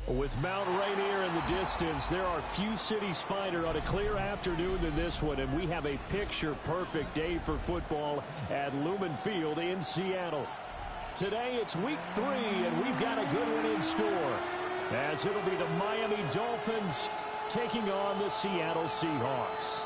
With Mount Rainier in the distance, there are few cities finer on a clear afternoon than this one, and we have a picture-perfect day for football at Lumen Field in Seattle. Today, it's week 3, and we've got a good one in store, as it'll be the Miami Dolphins taking on the Seattle Seahawks.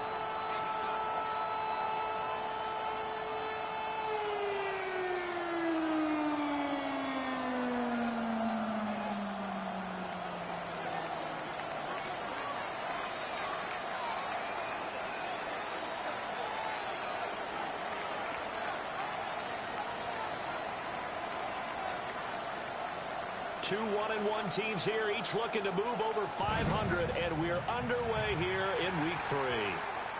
Two 1-1 teams here, each looking to move over 500, and we're underway here in week 3.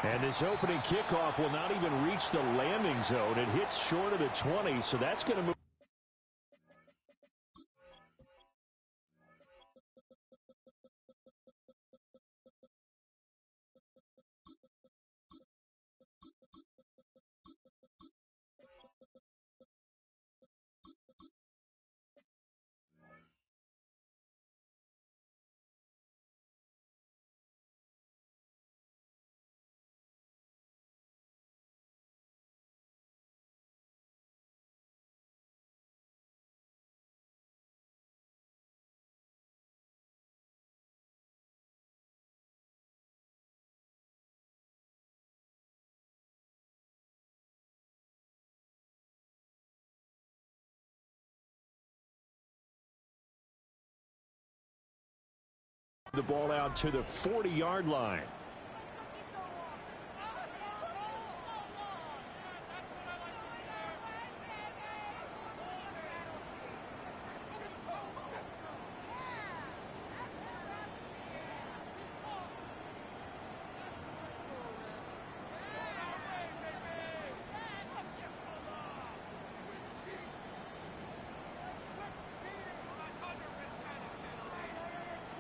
And this opening kickoff will not even reach the landing zone. It hits short of the 20, so that's going to move. The ball out to the 40-yard line.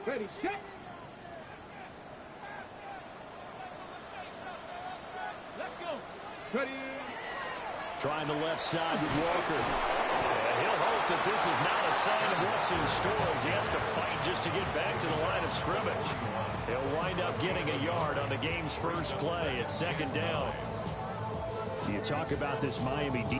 Ready, set. Let's go. Ready. Trying the left side with Walker. And he'll hope that this is not a sign of what's in store as he has to fight just to get back to the line of scrimmage. He'll wind up getting a yard on the game's first play at second down. You talk about this Miami defense.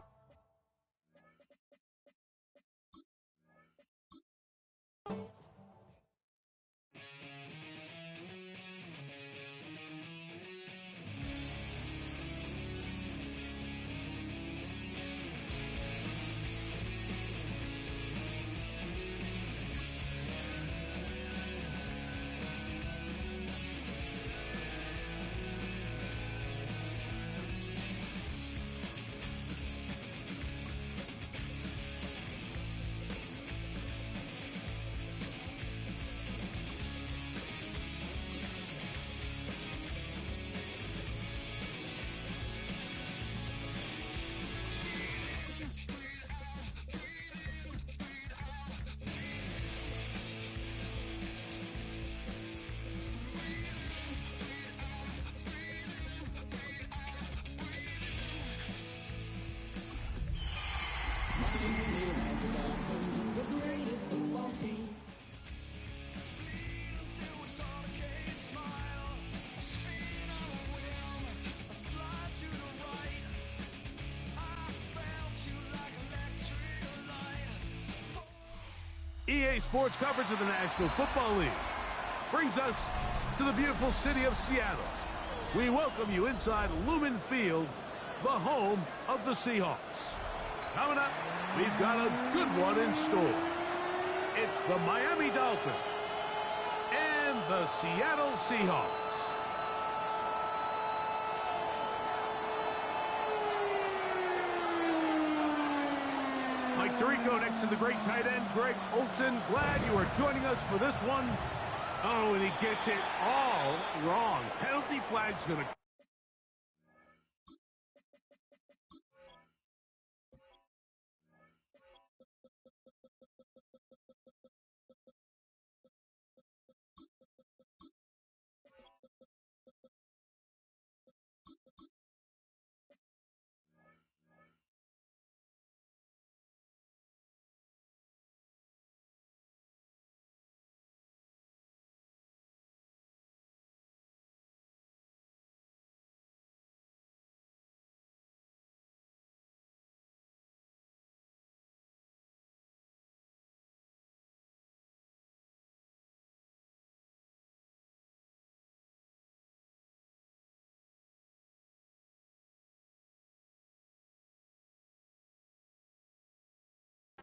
EA Sports coverage of the National Football League brings us to the beautiful city of Seattle. We welcome you inside Lumen Field, the home of the Seahawks. Coming up, we've got a good one in store. It's the Miami Dolphins and the Seattle Seahawks. Mike Tirico next to the great tight end, Greg Olsen. Glad you are joining us for this one. Oh, and he gets it all wrong. Penalty flag's going to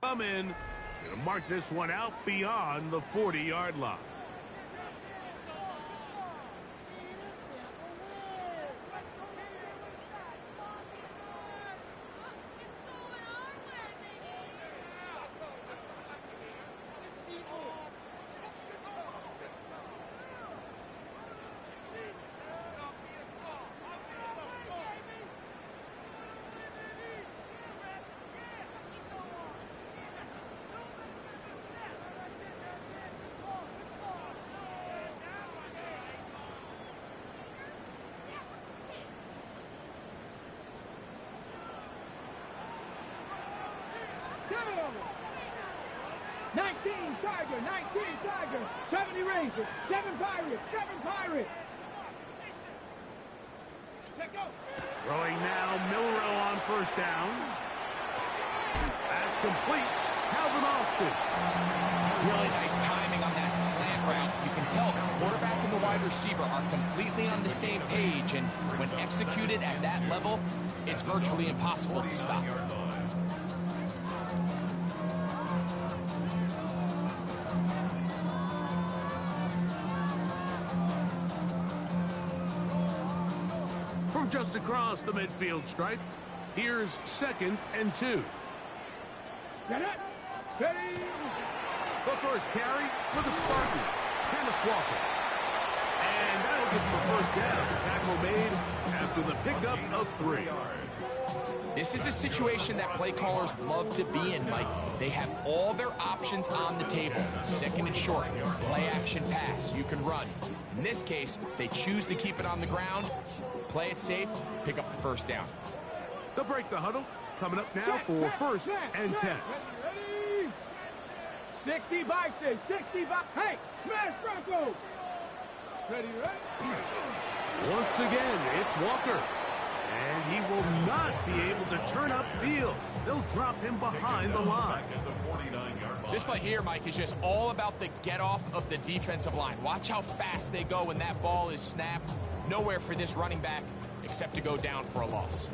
Come in. Gonna mark this one out beyond the 40-yard line. Tiger, 19 Tiger, 70 Rangers, 7 Pirates, 7 Pirates. Let go. Throwing now, Milrow on first down. That's complete. Calvin Austin. Really nice timing on that slant route. You can tell the quarterback and the wide receiver are completely on the same page, and when executed at that level, it's virtually impossible to stop. From just across the midfield stripe, here's 2nd and 2. Get it. Steady. The first carry for the Spartans. Kenneth Walker. And that'll get the first down. Tackle made after the pickup of 3. This is a situation that play callers love to be in, Mike. They have all their options on the table. 2nd and short, play action pass, you can run. In this case, they choose to keep it on the ground, play it safe, pick up the first down. They'll break the huddle. Coming up now for 1st and 10. 60 Bison, 60 Bison. Hey, smash Bronco. Ready, right? Once again, it's Walker. And he will not be able to turn upfield. They'll drop him behind the line. This play here, Mike, is just all about the get-off of the defensive line. Watch how fast they go when that ball is snapped. Nowhere for this running back except to go down for a loss.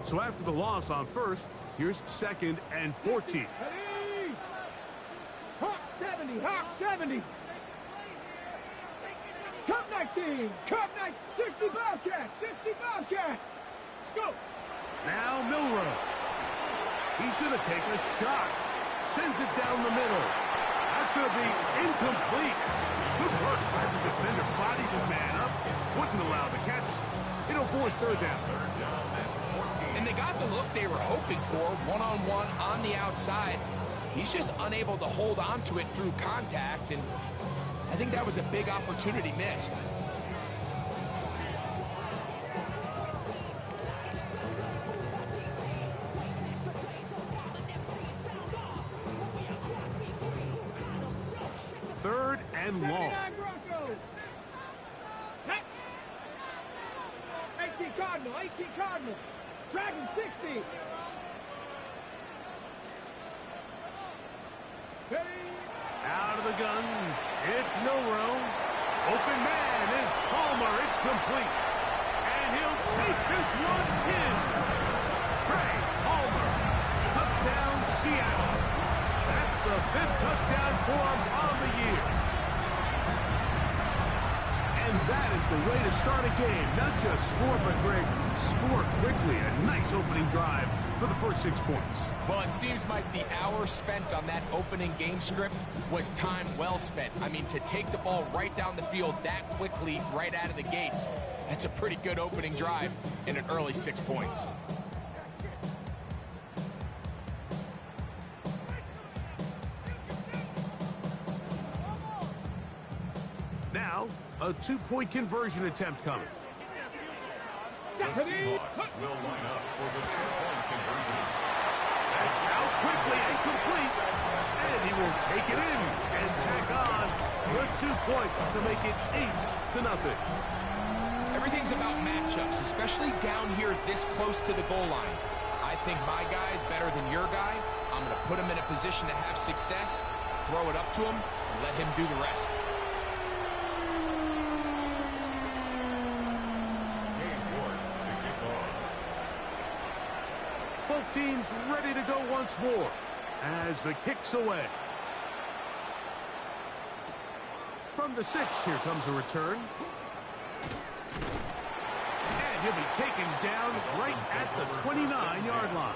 So after the loss on first, here's 2nd and 14. Ready. Hawk 70, Hawk 70. Cup 19, Cup 19, 60 Bobcat, 60 Bobcat. Let's go. Now Milrow. He's going to take a shot. Sends it down the middle. That's going to be incomplete. Good work by the defender. Bodied his man up. Wouldn't allow the catch. It'll force 3rd down. And they got the look they were hoping for, one-on-one on the outside. He's just unable to hold on to it through contact, and I think that was a big opportunity missed. Third and long. 18 Cardinal, 18 Cardinal. Dragon 60. Ready. Out of the gun. It's Milrow. Open man is Palmer. It's complete. And he'll take this one in. Trey Palmer. Touchdown, Seattle. That's the 5th touchdown for him on the year. And that is the way to start a game. Not just score, but Greg, score quickly. A nice opening drive for the first 6 points. Well, it seems like the hour spent on that opening game script was time well spent. I mean, to take the ball right down the field that quickly, right out of the gates, that's a pretty good opening drive in an early 6 points. Now, a 2-point conversion attempt coming. The Seahawks will line up for the 2-point conversion. That's out quickly and complete. And he will take it in and tack on the 2 points to make it 8-0. Everything's about matchups, especially down here this close to the goal line. I think my guy's better than your guy. I'm going to put him in a position to have success, throw it up to him, and let him do the rest. teams ready to go once more as the kick's away. From the 6, here comes a return. And he'll be taken down right at the 29-yard line.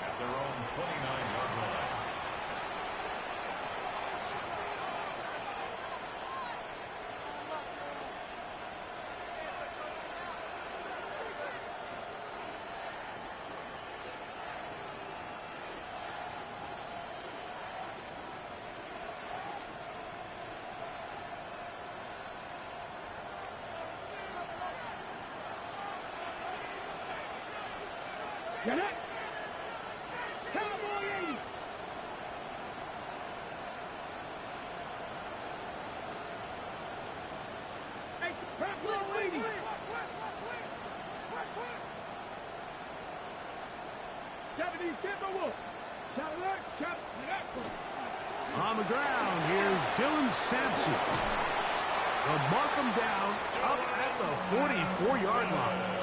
At their own 29-yard line. Get it? Cowboy 80. Hey, Kappa 80. Timberwolf. On the ground, here's Dylan Sampson. They'll mark him down up at the 44-yard line.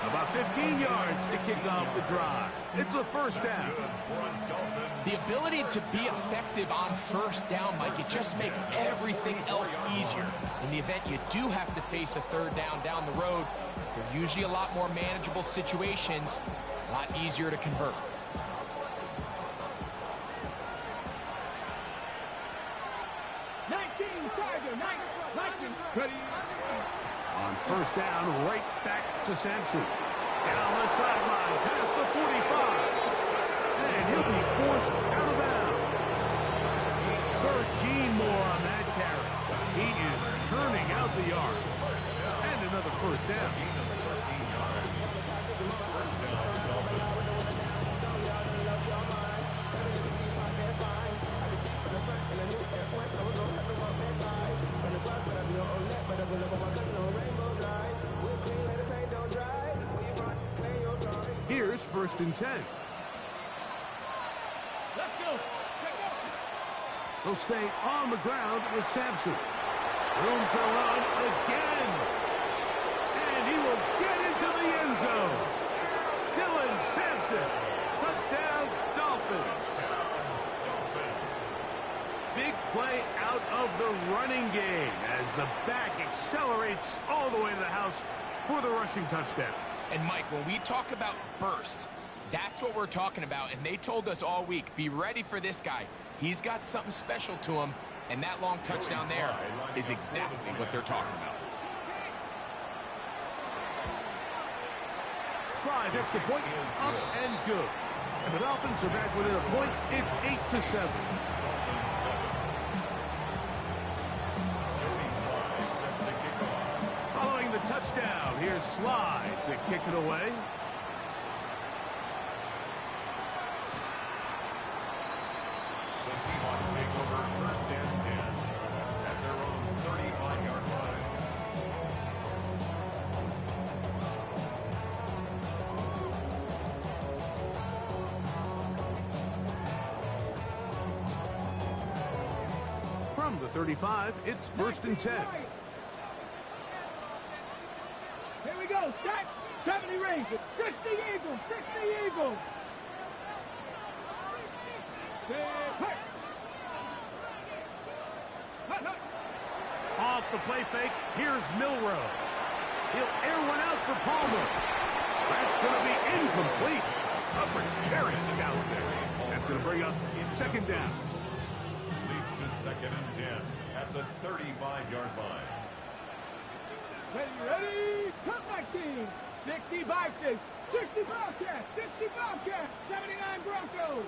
About 15 yards to kick off the drive. It's a first down. The ability to be effective on first down, Mike, it just makes everything else easier. In the event you do have to face a third down the road, they're usually a lot more manageable situations, a lot easier to convert. On first down, right back to Sampson. Down the sideline, past the 45. And he'll be forced out of bounds. 13 more on that carry. He is turning out the yard. And another first down. Here's first and 10. Let's go. They'll stay on the ground with Sampson. Room to run again. And he will get into the end zone. Dylan Sampson. Touchdown, Dolphins. Big play out of the running game as the back accelerates all the way to the house for the rushing touchdown. And Mike, when we talk about burst, that's what we're talking about. And they told us all week, be ready for this guy. He's got something special to him. And that long touchdown there is exactly what they're talking about. Slides extra point, up and good. And the Dolphins are back within a point. It's 8-7. Following the touchdown, here's Slide to kick it away. The Seahawks take over first and 10 at their own 35-yard line. From the 35, it's first and 10. Here we go. Set. 70 Rangers. 60 Eagles. 60 Eagles. Off the play fake, here's Milrow. He'll air one out for Palmer. That's going to be incomplete. Upper very scout there. That's going to bring up second down. Leads to second and 10 at the 35-yard line. Ready? Come back team. 60 Vikings. 60 Bobcats. 60 Bobcats. 79 Broncos.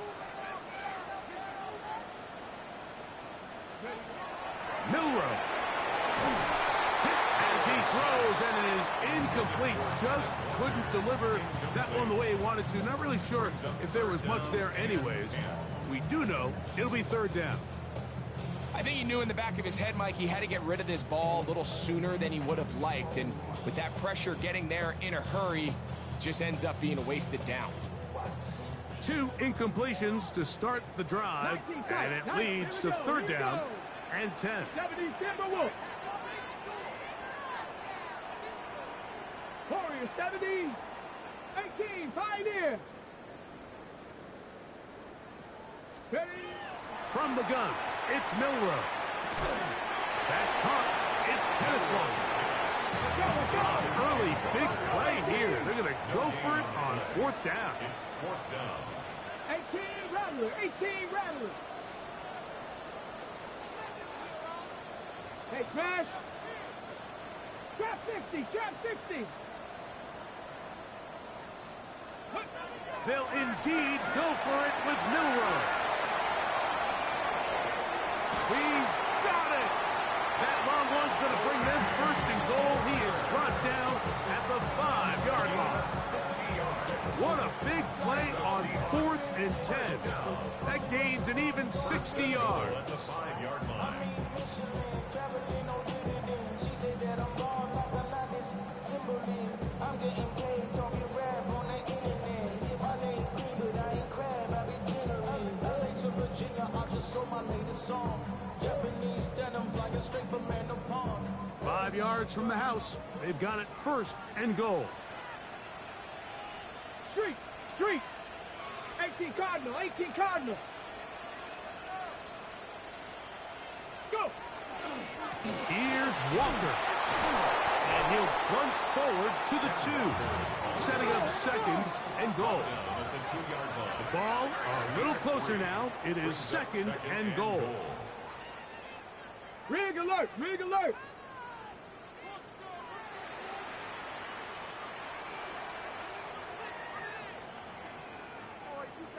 Milrow. As he throws, and it is incomplete. Just couldn't deliver that one the way he wanted to. Not really sure if there was much there anyways. We do know it'll be third down. I think he knew in the back of his head, Mike, he had to get rid of this ball a little sooner than he would have liked. And with that pressure getting there in a hurry, it just ends up being a wasted down. 2 incompletions to start the drive, and it leads to third down and 10. 70 Timberwolf. Warriors 70. 18 Pioneer. Ready? From the gun, it's Milrow. That's caught. It's Kenneth Walker. Early big play here. They're going to go for it on 4th down. It's 4th down. 18 Rattler. 18 Rattler. Hey, smash. Trap 60. Trap 60. They'll indeed go for it with Milrow. He's got it. That long one's going to bring them 1st and goal. He is brought down at the 5-yard line. What a big play on 4th and 10. That gains an even 60 yards. At the 5-yard line. Straight from Randall Pond. 5 yards from the house. They've got it 1st and goal. Street. Street. 18 Cardinal. 18 Cardinal. Let's go. Here's Walker. And he'll plunge forward to the 2. Setting up 2nd and goal. At the 2-yard line. The ball a little closer now. It is 2nd and goal. Rig alert. Rig alert.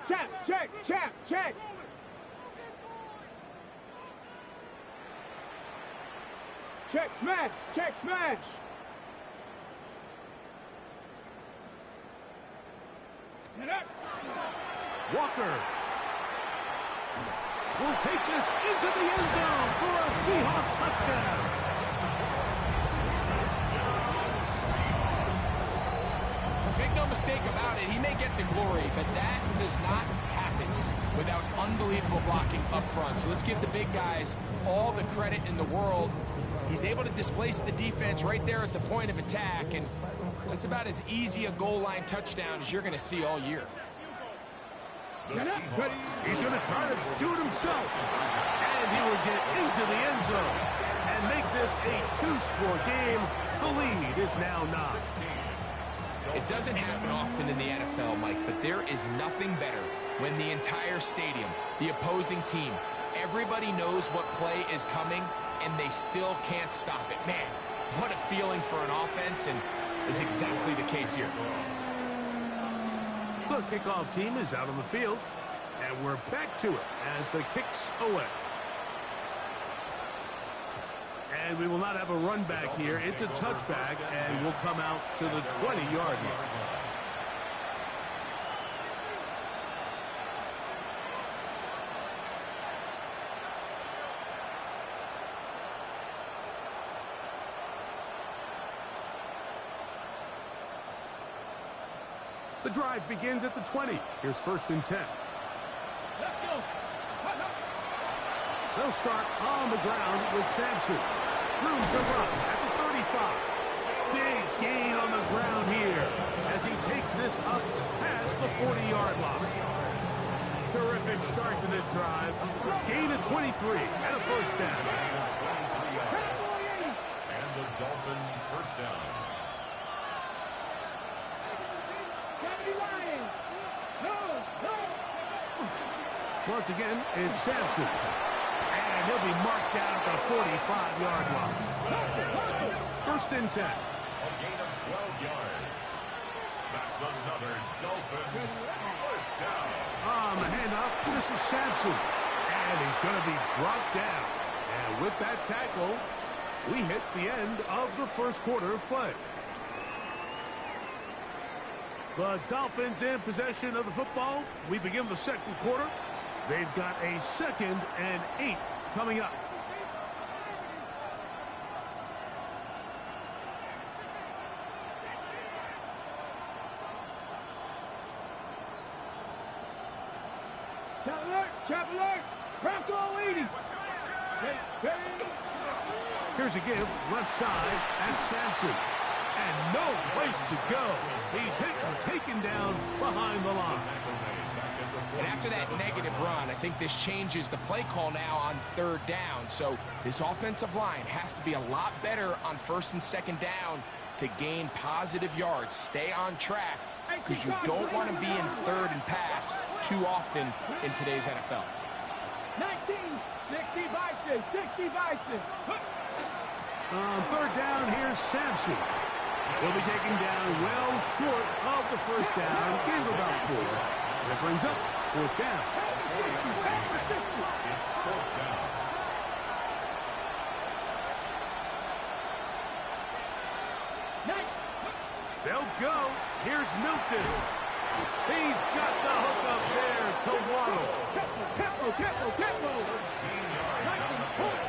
Check. Check. Check. Check. Check smash. Check smash. Get up. Walker will take this into the end zone for a Seahawks touchdown. Make no mistake about it, he may get the glory, but that does not happen without unbelievable blocking up front. So let's give the big guys all the credit in the world. He's able to displace the defense right there at the point of attack, and that's about as easy a goal line touchdown as you're going to see all year. He's going to try to do it himself. And he will get into the end zone and make this a 2-score game. The lead is now 9. It doesn't happen often in the NFL, Mike, but there is nothing better when the entire stadium, the opposing team, everybody knows what play is coming, and they still can't stop it. Man, what a feeling for an offense, and it's exactly the case here. The kickoff team is out on the field, and we're back to it as the kick's away. And we will not have a run back here. It's a touchback, and we'll come out to the 20-yard line. The drive begins at the 20. Here's 1st and 10. Let's go. They'll start on the ground with Sampson. Room to run at the 35. Big gain on the ground here as he takes this up past the 40-yard line. Terrific start to this drive. Gain of 23 and a 1st down. And the Dolphin 1st down. Once again, it's Sampson. And he'll be marked down at the 45-yard line. 1st and 10. A gain of 12 yards. That's another Dolphins 1st down. On the handoff, this is Sampson. And he's going to be brought down. And with that tackle, we hit the end of the 1st quarter of play. The Dolphins in possession of the football. We begin the 2nd quarter. They've got a 2nd and 8 coming up. Chap alert! Chap alert! Craft all 80! Here's a give, left side, at Sampson. And no place to go. He's hit and taken down behind the line. And after that negative run, I think this changes the play call now on 3rd down. So this offensive line has to be a lot better on 1st and 2nd down to gain positive yards. Stay on track, because you don't want to be in 3rd and pass too often in today's NFL. 19, 60 vices, 60 vices. On 3rd down, here's Sampson. He'll be taken down well short of the 1st down. Gain of about 4. That brings up 4th down. It's 4th down. They'll go. Here's Milton. He's got the hook up there to Waddle. Tempo. 13 yards on the play.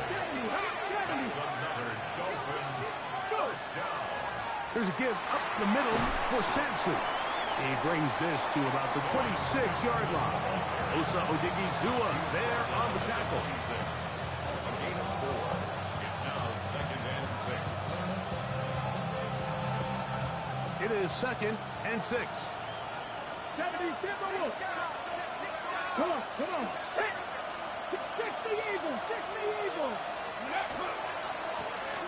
That's another Dolphins 1st down. There's a give up the middle for Sampson. He brings this to about the 26-yard line. Osa Odigizua there on the tackle. A gain of 4. It's now 2nd and 6. It is 2nd and 6. 70, Timberwolves. Come on. 60 Eagles, 60 Eagles.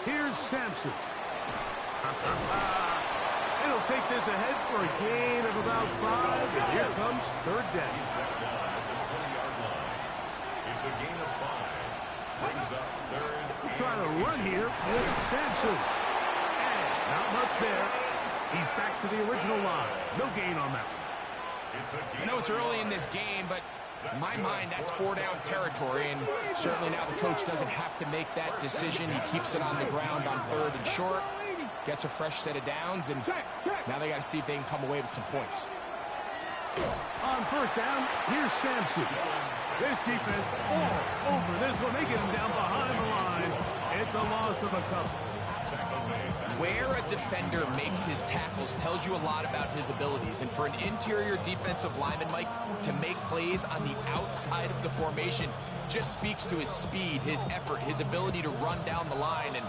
Here's Sampson. It'll take this ahead for a gain of about 5, and here comes 3rd down. At the 20-yard line. It's a gain of 5. Brings up 3rd. We'll try to run here with Sampson. And not much there. He's back to the original line. No gain on that one. I know it's early in this game, but in my mind, that's 4-down territory, and certainly now the coach doesn't have to make that decision. He keeps it on the ground on 3rd and short, gets a fresh set of downs, and now they got to see if they can come away with some points. On 1st down, here's Sampson. This defense all over this one. They get him down behind the line. It's a loss of a couple. Where a defender makes his tackles tells you a lot about his abilities. And for an interior defensive lineman, Mike, to make plays on the outside of the formation just speaks to his speed, his effort, his ability to run down the line. And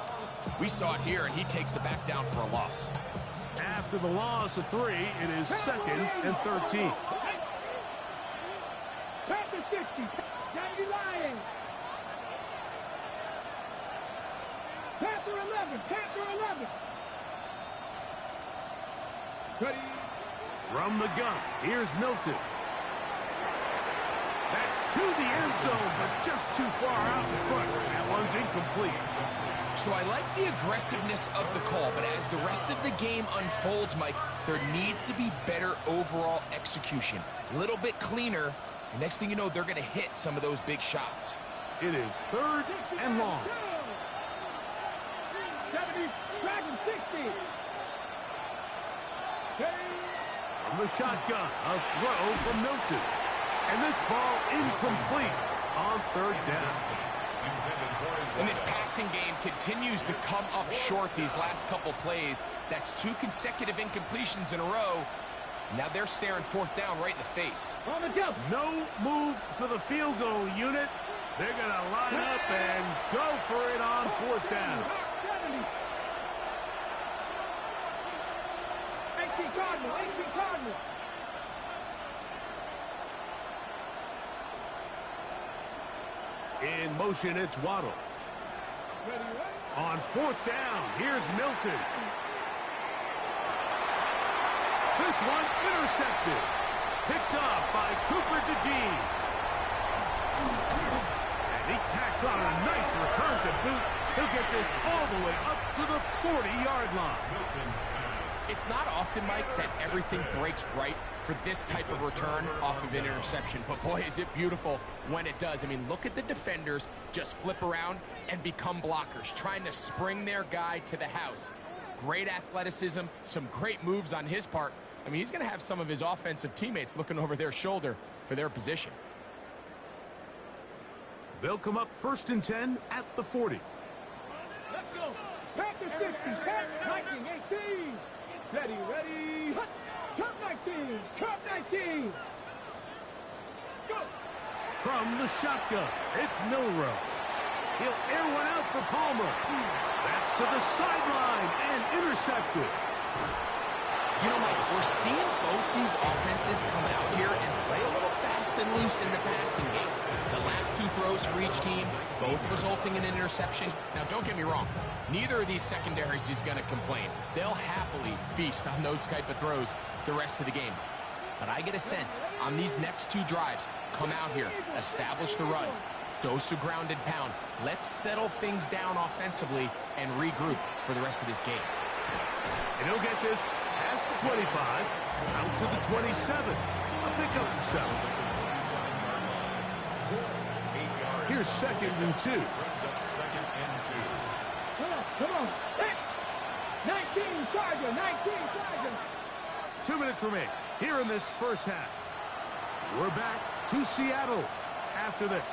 we saw it here, and he takes the back down for a loss. After the loss of 3, it is 2nd and 13. Panther 60, Kennedy Lions. Panther 11, Panther 11. Ready. From the gun, here's Milton. That's to the end zone, but just too far out in front. That one's incomplete. So I like the aggressiveness of the call, but as the rest of the game unfolds, Mike, there needs to be better overall execution. A little bit cleaner, and next thing you know, they're going to hit some of those big shots. It is 3rd and long. 70, Dragon 60. From the shotgun, a throw from Milton. And this ball incomplete on 3rd down. And this passing game continues to come up short these last couple plays. That's 2 consecutive incompletions in a row. Now they're staring 4th down right in the face. On the jump. No move for the field goal unit. They're going to line up and go for it on 4th down. 70. 18 Cardinal, 18 Cardinal. In motion, it's Waddle. On 4th down, here's Milton. This one intercepted. Picked off by Cooper DeJean. And he tacks on a nice return to boot. He'll get this all the way up to the 40-yard line. It's not often, Mike, that everything breaks right for this type of return off of an interception. But boy, is it beautiful when it does. I mean, look at the defenders just flip around and become blockers, trying to spring their guy to the house. Great athleticism, some great moves on his part. I mean, he's going to have some of his offensive teammates looking over their shoulder for their position. They'll come up 1st and 10 at the 40. Let's go. Panther 60, Panther 19, 18. Ready. Cup 19, Cup 19. Go. From the shotgun, it's Milrow. He'll air one out for Palmer. That's to the sideline and intercepted. You know, Mike, we're seeing both these offenses come out here and play a little fast and loose in the passing game. The last two throws for each team, both resulting in an interception. Now, don't get me wrong. Neither of these secondaries is going to complain. They'll happily feast on those type of throws the rest of the game. But I get a sense on these next two drives, come out here, establish the run, dose of ground and pound. Let's settle things down offensively and regroup for the rest of this game. And he'll get this past the 25, out to the 27. A pickup of 7. Here's 2nd and 2. Come on. Hey. 19 Charger, 19 Charger. 2 minutes remain here in this first half. We're back to Seattle after this.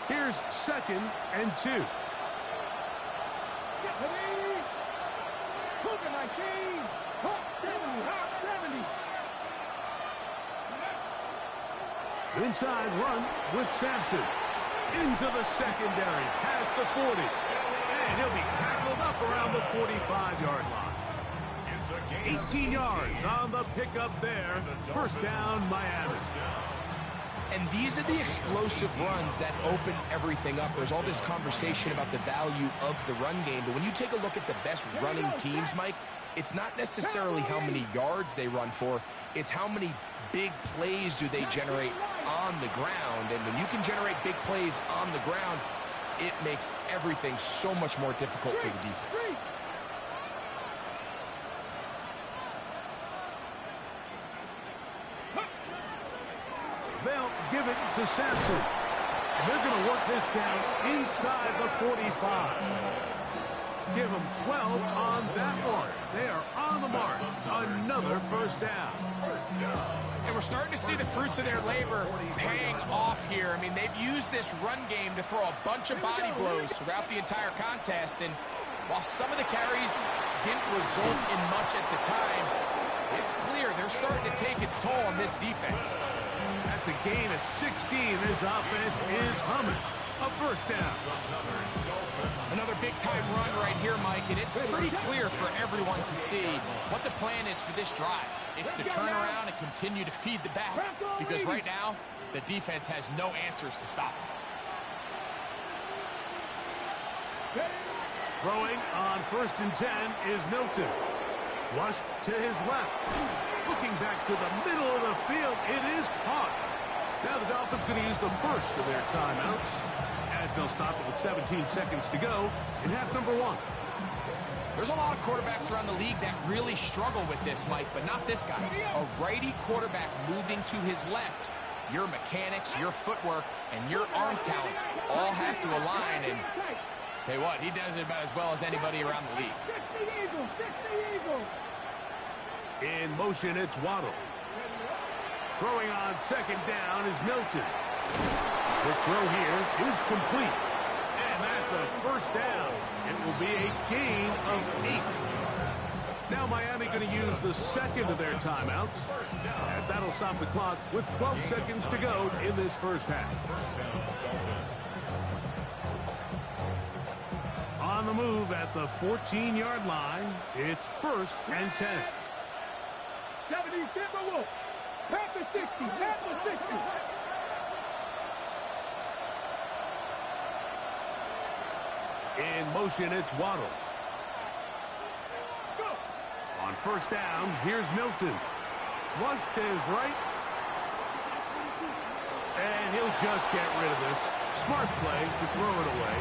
Here's 2nd and 2. Hook 19. Hawk 70. Hawk 70. Inside run with Sampson. Into the secondary. Past the 40. And he'll be tackled up around the 45-yard line. 18 yards on the pickup there. First down, Miami. And these are the explosive runs that open everything up. There's all this conversation about the value of the run game, but when you take a look at the best running teams, Mike, it's not necessarily how many yards they run for, it's how many big plays do they generate on the ground. And when you can generate big plays on the ground, it makes everything so much more difficult for the defense. They'll give it to Sampson. And they're going to work this down inside the 45. Give them 12 on that one. They are on the mark. Another first down. And we're starting to see the fruits of their labor paying off here. I mean, they've used this run game to throw a bunch of body blows throughout the entire contest. And while some of the carries didn't result in much at the time, it's clear they're starting to take its toll on this defense. That's a gain of 16. This offense is humming. A first down. Another big-time run right here, Mike, and it's pretty clear for everyone to see what the plan is for this drive. It's to turn around and continue to feed the back, because right now, the defense has no answers to stop them. Throwing on 1st and 10 is Milton. Flushed to his left. Looking back to the middle of the field. It is caught. Now the Dolphins going to use the first of their timeouts, as they'll stop it with 17 seconds to go in half number 1. There's a lot of quarterbacks around the league that really struggle with this, Mike, but not this guy. A righty quarterback moving to his left. Your mechanics, your footwork, and your arm talent all have to align. And tell you what, he does it about as well as anybody around the league. In motion, it's Waddle. Throwing on 2nd down is Milton. The throw here is complete. And that's a first down. It will be a gain of 8. Now Miami going to use the 2nd of their timeouts, as that'll stop the clock with 12 seconds to go in this first half. On the move at the 14-yard line, it's 1st and 10. 70 Timberwolves. Panther 60. Panther 60. In motion, it's Waddle. Go. On 1st down, here's Milton. Flush to his right. And he'll just get rid of this. Smart play to throw it away.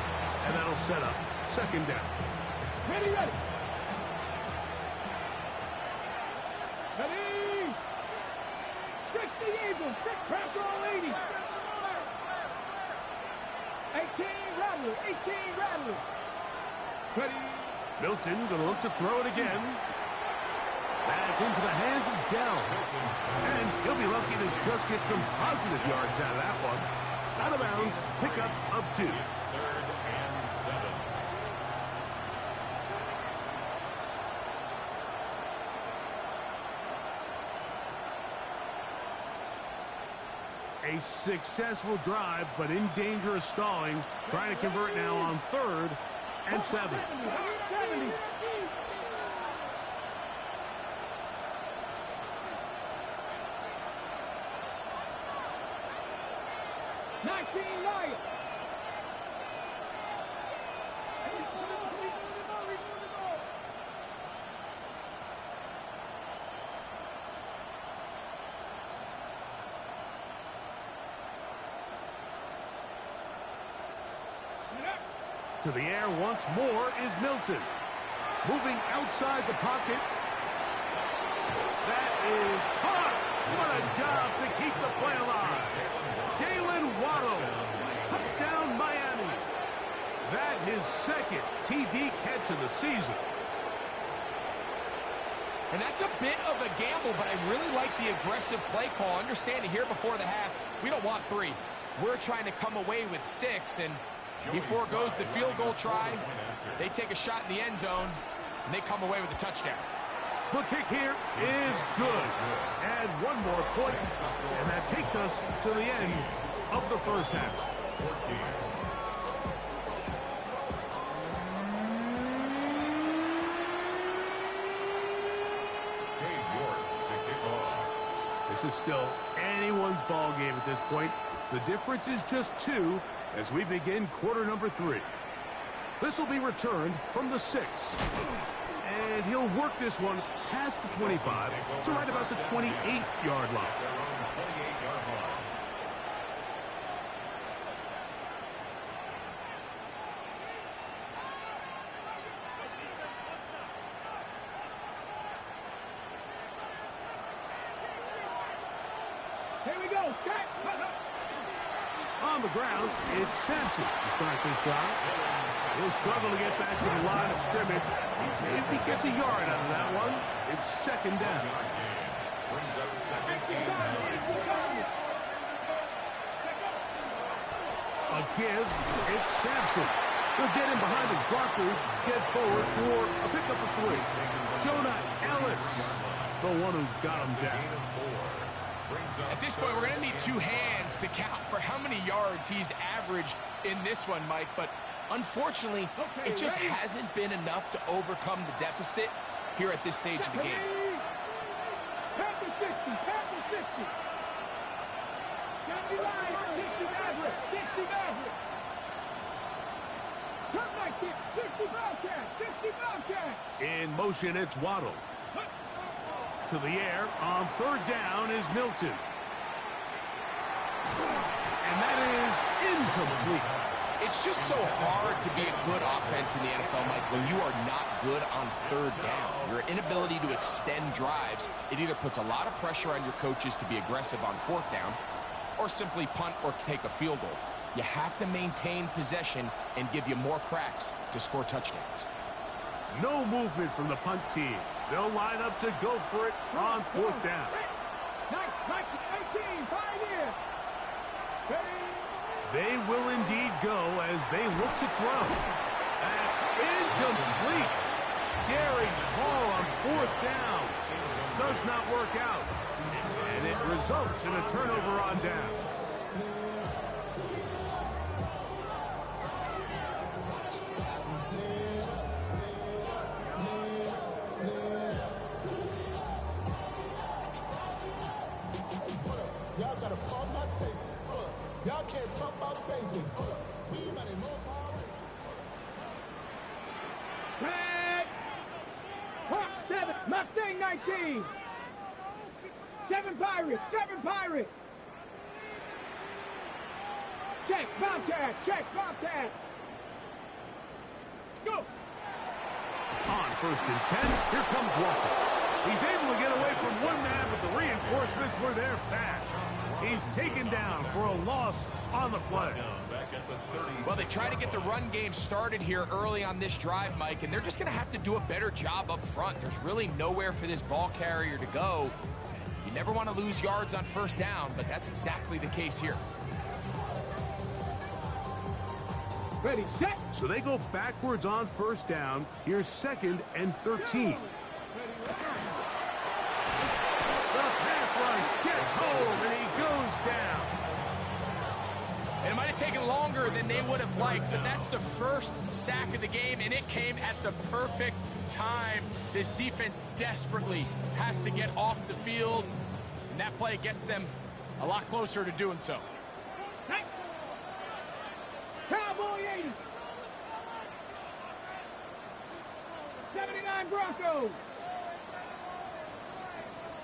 And that'll set up 2nd down. Ready. Ready. 60 Eagles. 6 Panther all 80. 18 Rattler. 18 Rattler. Ready. Milton going to look to throw it again. That's into the hands of Dell. And he'll be lucky to just get some positive yards out of that one. Out of bounds, pickup of 2. 3rd and 7. A successful drive, but in danger of stalling. Trying to convert now on 3rd and 7. 70. 19 Lions. To the air once more is Milton. Moving outside the pocket. That is hard. What a job to keep the play alive. Jalen Waddle. Touchdown Miami. That his second TD catch of the season. And that's a bit of a gamble, but I really like the aggressive play call. Understanding here before the half, we don't want 3. We're trying to come away with 6, and he foregoes the field goal try. They take a shot in the end zone, and they come away with a touchdown. The kick here is good. Add one more point, and that takes us to the end of the first half. This is still anyone's ball game at this point. The difference is just 2 as we begin quarter number 3. This will be returned from the 6. And he'll work this one past the 25 to right about the 28-yard line. Here we go. Catch. On the ground, it's Sampson to start this drive. He'll struggle to get back to the line of scrimmage. If he gets a yard out of that one, it's 2nd down. Brings up 2nd down. A give, it's Sampson. They'll get him behind his blockers, get forward for a pickup of 3. Jonah Ellis, the one who got him down. At this point, we're going to need 2 hands to count for how many yards he's averaged in this one, Mike. But unfortunately, it just hasn't been enough to overcome the deficit here at this stage of the game. Pass the 60. Pass the 60. 70 line. 60 Maverick. 60 Maverick. Cut like this. 60 Bobcat. 60 Bobcat. In motion, it's Waddle. To the air on 3rd down is Milton. And that is incomplete. It's just so hard to be a good offense in the NFL, Mike, when you are not good on 3rd down. Your inability to extend drives, it either puts a lot of pressure on your coaches to be aggressive on 4th down or simply punt or take a field goal. You have to maintain possession and give you more cracks to score touchdowns. No movement from the punt team. They'll line up to go for it on 4th down. 18, 5 years. They will indeed go as they look to throw. That's incomplete. Daring Hall on 4th down. Does not work out. And it results in a turnover on down. Y'all got a problem not tasting. Y'all can't talk about basic. Anybody more power? Red. Hawk 7. Mustang 19. 7 Pirates. 7 Pirates. Check Bobcat. Check Bobcat. Go. On 1st and 10, here comes Walker. He's able to get away from one man, but the reinforcements were there fast. He's taken down for a loss on the play. Well, they try to get the run game started here early on this drive, Mike, and they're just going to have to do a better job up front. There's really nowhere for this ball carrier to go. You never want to lose yards on 1st down, but that's exactly the case here. Ready, set. So they go backwards on 1st down. Here's 2nd and 13. The pass rush gets home, and he goes down. taking longer than they would have liked, but that's the first sack of the game, and it came at the perfect time. This defense desperately has to get off the field, and that play gets them a lot closer to doing so. Cowboy 80. 79 Broncos.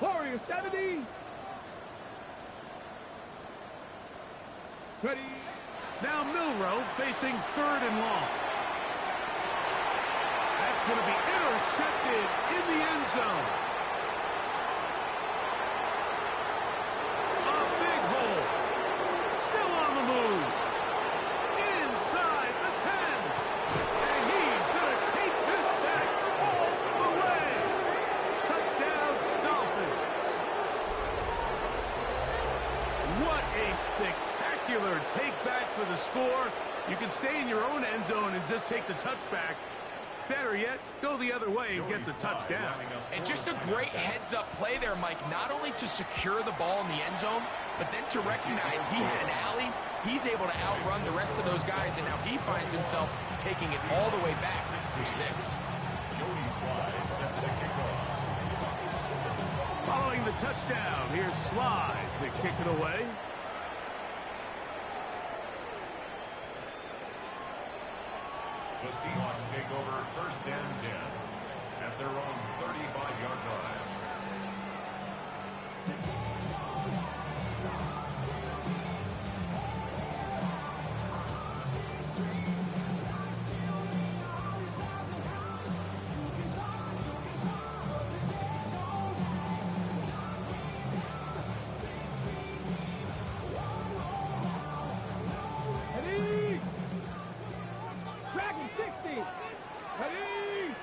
Warriors 70. Ready. Now Milrow facing 3rd and long. That's going to be intercepted in the end zone. A big hole. Still on the move. Inside the 10. And he's going to take this back all the way. Touchdown, Dolphins. What a spectacular take back for the score. You can stay in your own end zone and just take the touchback. Better yet, go the other way and get the touchdown. And just a great heads-up play there, Mike, not only to secure the ball in the end zone, but then to recognize he had an alley. He's able to outrun the rest of those guys, and now he finds himself taking it all the way back for 6. Following the touchdown, here's Sly to kick it away. The Seahawks take over 1st and 10 at their own 35-yard line. Ready. Dragon 60. Ready.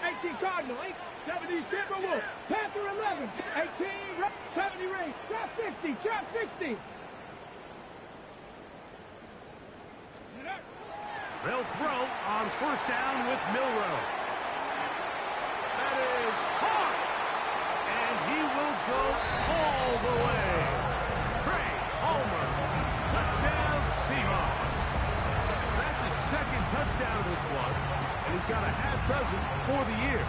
18 Cardinal. 70 Timberwolf. Panther 11. 18 70 Ray. Drop 60. Drop 60. They'll throw on 1st down with Milrow. That is caught. And he will go all the way. Craig Homer. Touchdown Seahawks. That's his 2nd touchdown of this one. And he's got a half dozen for the year.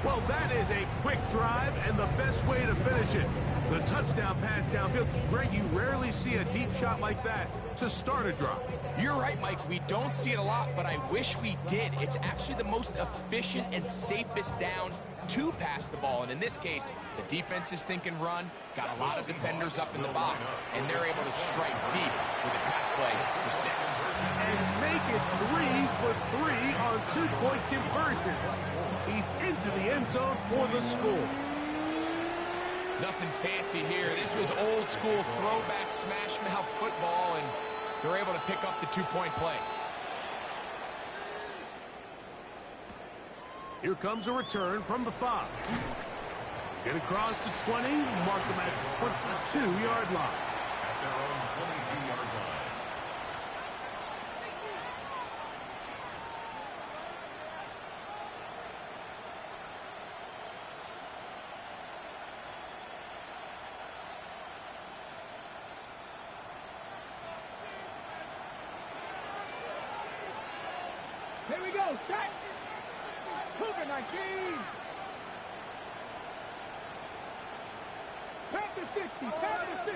Well, that is a quick drive and the best way to finish it. The touchdown pass downfield. Greg, you rarely see a deep shot like that to start a drive. You're right, Mike. We don't see it a lot, but I wish we did. It's actually the most efficient and safest down to pass the ball. And in this case, the defense is thinking run, got a lot of defenders up in the box, and they're able to strike deep with a pass play for 6. And make it 3 for 3 on 2-point conversions. He's into the end zone for the score. Nothing fancy here. This was old school throwback smash mouth football, and they're able to pick up the 2-point play. Here comes a return from the 5. Get across the 20, mark them at the 22-yard line. At their own 22-yard line. Here we go. Start. Cougar 19. Panther 60. Panther 60.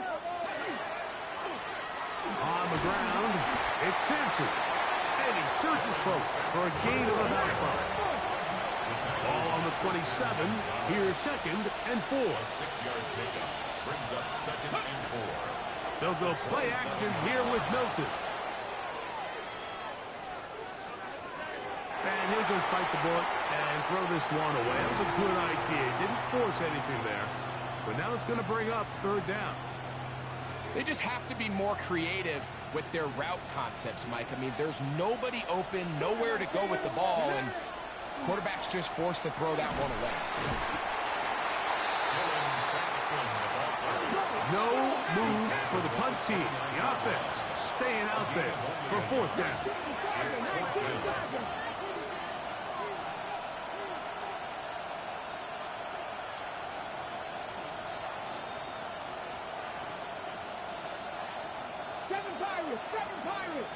On the ground, it's Simpson. And he searches for a gain of about 5. Ball on the 27. Here's 2nd and 4. 6-yard pickup brings up 2nd and 4. They'll go play action here with Milton. And he'll just bite the bullet and throw this one away. That was a good idea. Didn't force anything there. But now it's going to bring up 3rd down. They just have to be more creative with their route concepts, Mike. I mean, there's nobody open, nowhere to go with the ball, and quarterback's just forced to throw that one away. No move for the punt team. The offense staying out there for 4th down. Pirates. Seven Pirates.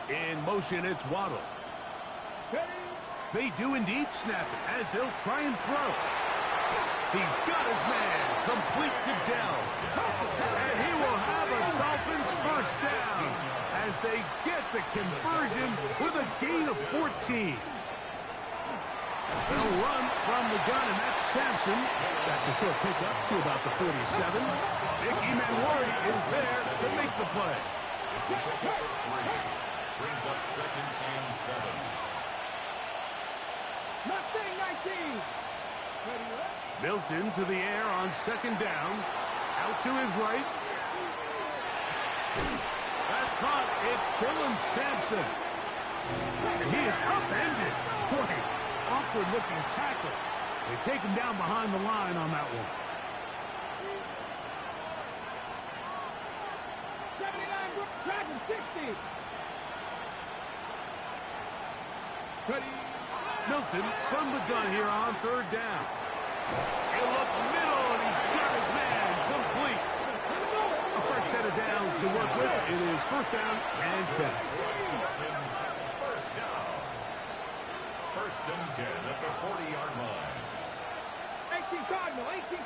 In motion, it's Waddle. Ready? They do indeed snap it as they'll try and throw. He's got his man, complete to Dell. And he will have a Dolphins first down as they get the conversion with a gain of 14. They'll run from the gun, and that's Sampson. That's a short pickup to about the 47. Mickey Manwari is there to make the play. It's a pickup of 3. Brings up 2nd and 7. Mustang 19. Ready, up. Milton to the air on 2nd down. Out to his right. That's caught. It's Dylan Sampson. And he is upended. Boy, awkward-looking tackle. They take him down behind the line on that one. 79, Dragon 60. Ready? Milton from the gun here on 3rd down. He'll look middle, and he's got his man complete. A fresh set of downs to work with. It is 1st down and 10. Dolphins first down. 1st and 10 at the 40-yard line. 18 Cardinal, 18.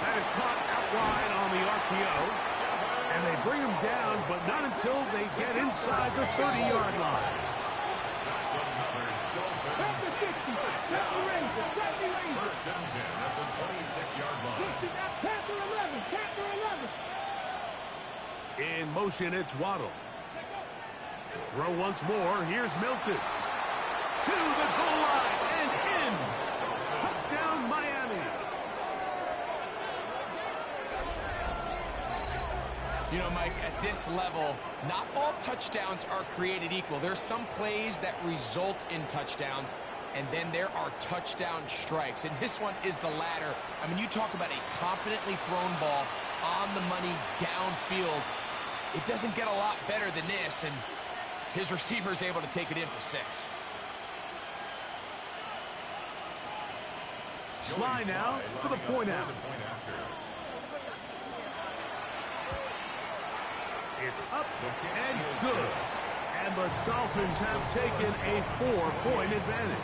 That is caught out wide on the RPO. And they bring him down, but not until they get inside the 30-yard line. That's another Dolphins Panther 60. first Panther down. Ranger. Panther Ranger. 1st and 10 at the 26-yard line. 60 now. Panther 11. Panther 11. In motion, it's Waddle. Throw once more. Here's Milton. To the goal line and in. Touchdown, Miami. You know, Mike, at this level, not all touchdowns are created equal. There's some plays that result in touchdowns, and then there are touchdown strikes. And this one is the latter. I mean, you talk about a confidently thrown ball on the money downfield. It doesn't get a lot better than this, and his receiver is able to take it in for 6. Sly now for the point after. It's up and good. And the Dolphins have taken a 4-point advantage.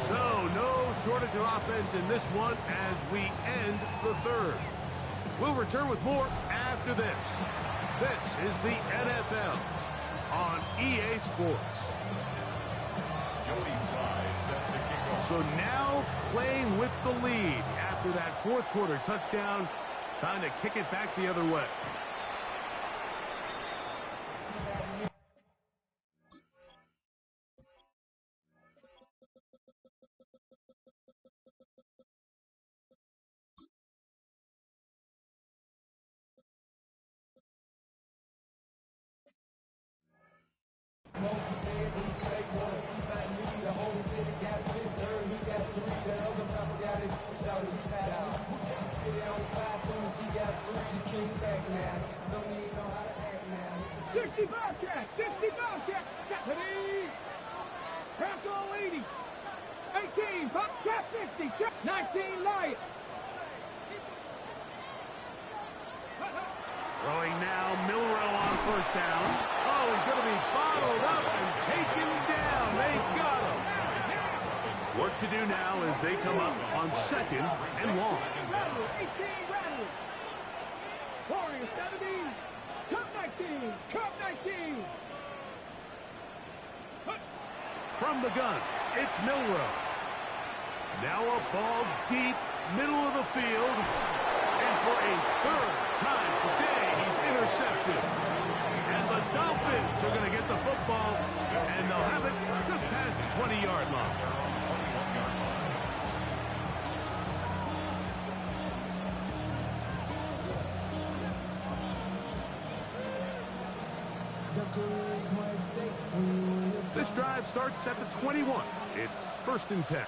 So no shortage of offense in this one as we end the 3rd. We'll return with more after this. This is the NFL on EA Sports. Jody Sly set to kick off. So now playing with the lead after that 4th quarter touchdown, trying to kick it back the other way. Bobcat, 60 Bobcat, ready, Tackle 80, 18, Bobcat 50, 19 Lion. Throwing now, Milrow on 1st down. Oh, he's going to be bottled up and taken down. They got him. Work to do now as they come up on 2nd and long. 18 Rattler. Warrior 70, Cup 19, Cup 19. From the gun, it's Milrow. Now a ball deep, middle of the field. And for a 3rd time today, he's intercepted. And the Dolphins are going to get the football, and they'll have it just past the 20-yard line. This drive starts at the 21. It's 1st and 10.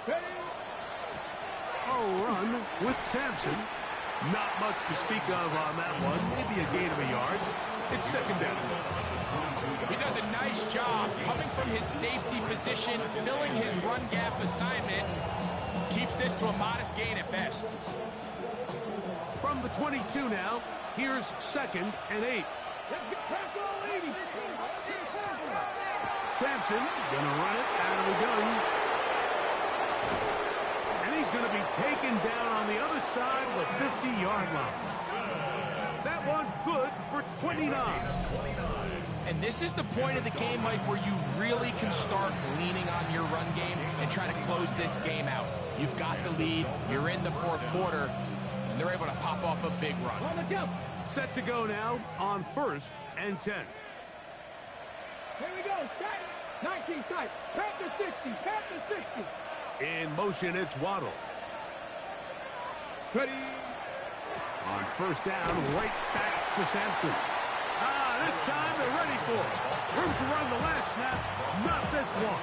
A run with Sampson. Not much to speak of on that one. Maybe a gain of a yard. It's 2nd down. He does a nice job coming from his safety position, filling his run gap assignment. Keeps this to a modest gain at best. From the 22 now, here's 2nd and 8. Sampson gonna run it out of the gun. And he's gonna be taken down on the other side of the 50-yard line. That one good for 29. And this is the point of the game, Mike, where you really can start leaning on your run game and try to close this game out. You've got the lead, you're in the 4th quarter, and they're able to pop off a big run. Set to go now on 1st and 10. Here we go, set. 19 tight. Pass to 60. Pass to 60. In motion, it's Waddle. Ready. On 1st down, right back to Sampson. This time they're ready for it. Room to run the last snap. Not this one.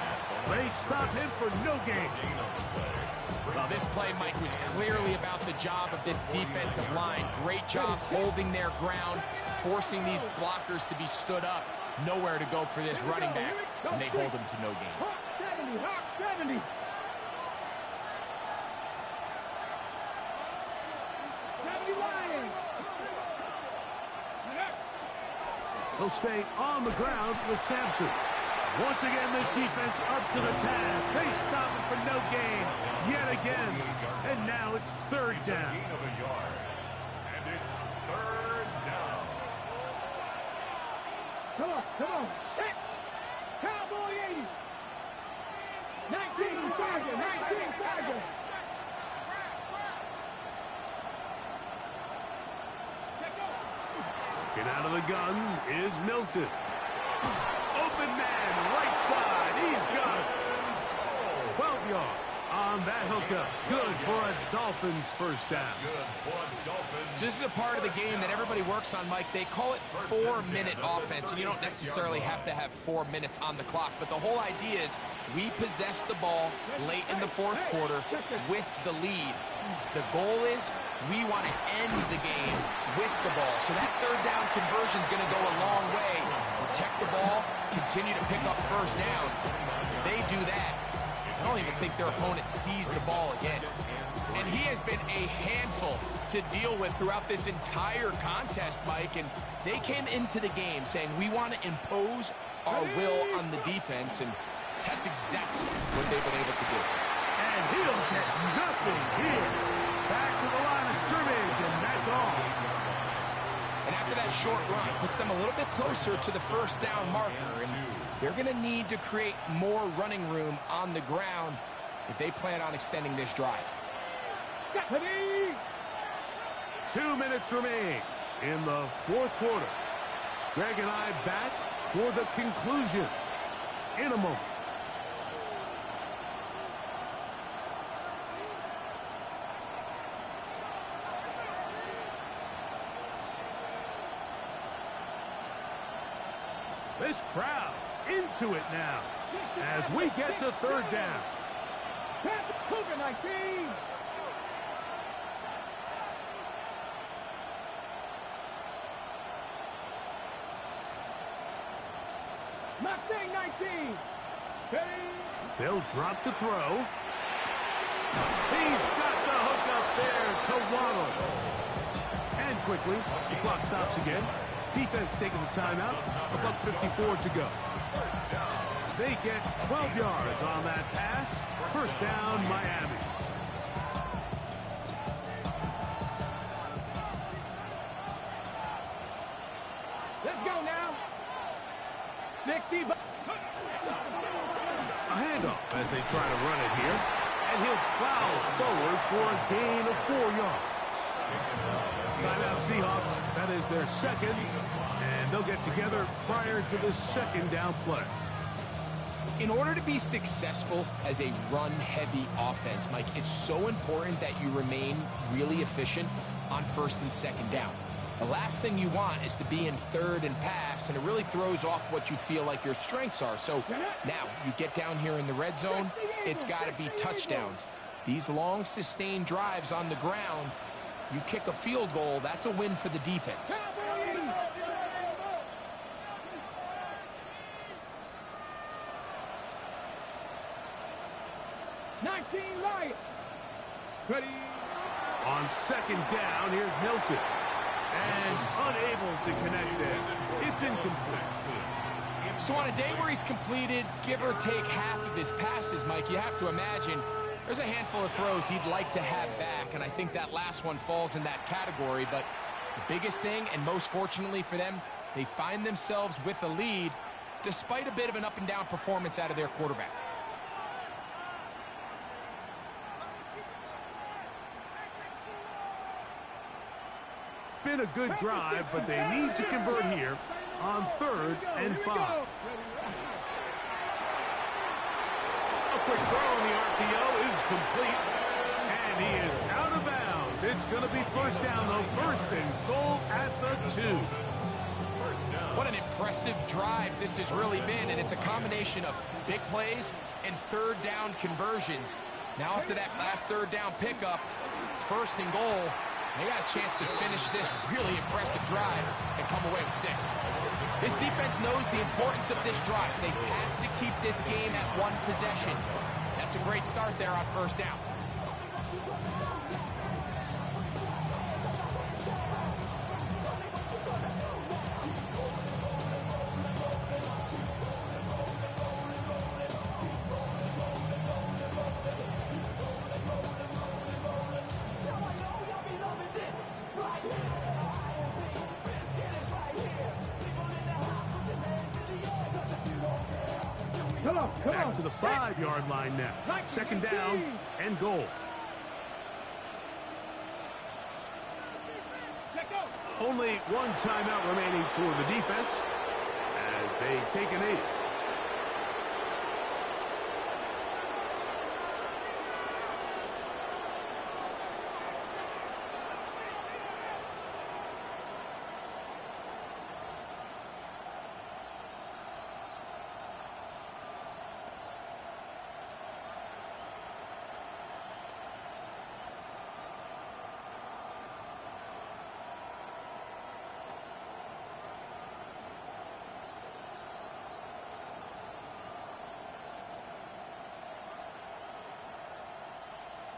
They stop him for no gain. Well, this play, Mike, was clearly about the job of this defensive line. Great job holding their ground, forcing these blockers to be stood up. Nowhere to go for this running back, and they hold him to no gain. Hawk 70, Hawk 70. 70 Lions. He'll stay on the ground with Sampson. Once again, this defense up to the task. They stop him for no gain yet again. And now it's 3rd down. And it's 3rd down. Come on. Set. Cowboy 80. 19 Tiger. 19 Tiger. Get out of the gun is Milton. Open man, right side. He's got it. 12 yards on that hookup. Good for a Dolphins 1st down. So this is a part of the game that everybody works on, Mike. They call it 4-minute offense, and you don't necessarily have to have 4 minutes on the clock. But the whole idea is we possess the ball late in the 4th quarter with the lead. The goal is we want to end the game with the ball. So that 3rd down conversion is going to go a long way. Protect the ball, continue to pick up 1st downs. If they do that, I don't even think their opponent sees the ball again. And he has been a handful to deal with throughout this entire contest, Mike. And they came into the game saying, we want to impose our will on the defense. And that's exactly what they've been able to do. And he'll get nothing here. Back to the line of scrimmage, and that's all. And after that short run, puts them a little bit closer to the 1st down marker. And they're going to need to create more running room on the ground if they plan on extending this drive. 2 minutes remain in the 4th quarter. Greg and I back for the conclusion in a moment. This crowd into it now as we get to 3rd down. Cougar 19. Mustang 19. They'll drop to throw. He's got the hook up there to Waddle. And quickly, the clock stops again. Defense taking the timeout. $1:54 to go. They get 12 yards on that pass. 1st down, Miami. Let's go now. 60. A handoff as they try to run it here. And he'll plow forward for a gain of 4 yards. Timeout Seahawks. That is their 2nd. And they'll get together prior to the 2nd down play. In order to be successful as a run-heavy offense, Mike, it's so important that you remain really efficient on 1st and 2nd down. The last thing you want is to be in 3rd and pass, and it really throws off what you feel like your strengths are. So now you get down here in the red zone, it's got to be touchdowns. These long, sustained drives on the ground, you kick a field goal, that's a win for the defense. 19 Lions. Ready. On second down, here's Milton. And unable to connect there. It's incomplete. So on a day where he's completed, give or take half of his passes, Mike, you have to imagine there's a handful of throws he'd like to have back, and I think that last one falls in that category. But the biggest thing, and most fortunately for them, they find themselves with a lead despite a bit of an up-and-down performance out of their quarterback. Been a good drive, but they need to convert here on 3rd and 5. A quick throw in the RPO is complete, and he is out of bounds. It's going to be first down, though. 1st and goal at the 2. What an impressive drive this has really been, and it's a combination of big plays and 3rd down conversions. Now after that last 3rd down pickup, it's 1st and goal. They got a chance to finish this really impressive drive and come away with 6. This defense knows the importance of this drive. They have to keep this game at 1 possession. That's a great start there on 1st down. Back to the 5-yard line now. 2nd down and goal. Only one timeout remaining for the defense as they take an 8.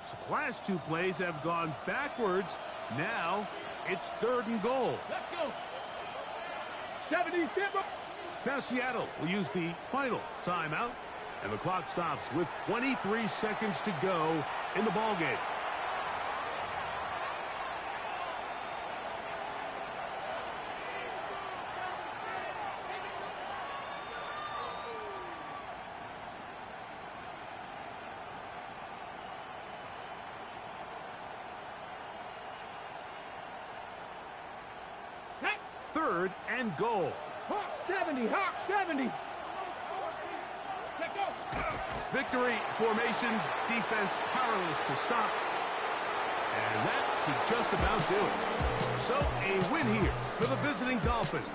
So the last 2 plays have gone backwards. Now it's 3rd and goal. Let's go. 70 Timber. Now Seattle will use the final timeout, and the clock stops with 23 seconds to go in the ballgame. Hey. 3rd and goal. Hawk 70. Hawk 70. Let's go. Victory formation, defense powerless to stop. And that should just about do it. So a win here for the visiting Dolphins.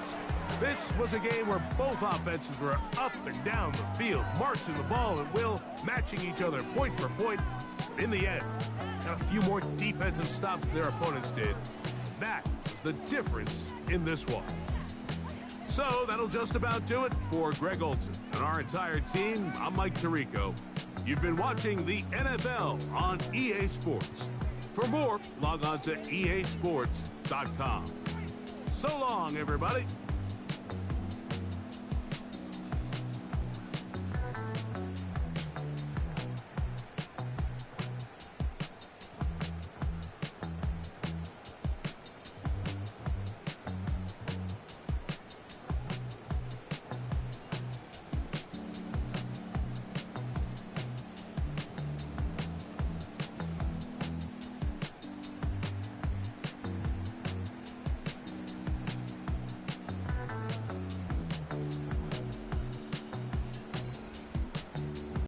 This was a game where both offenses were up and down the field, marching the ball at will, matching each other point for point. In the end, got a few more defensive stops than their opponents did. That was the difference in this one. So that'll just about do it for Greg Olson and our entire team. I'm Mike Tirico. You've been watching the NFL on EA Sports. For more, log on to easports.com. So long, everybody.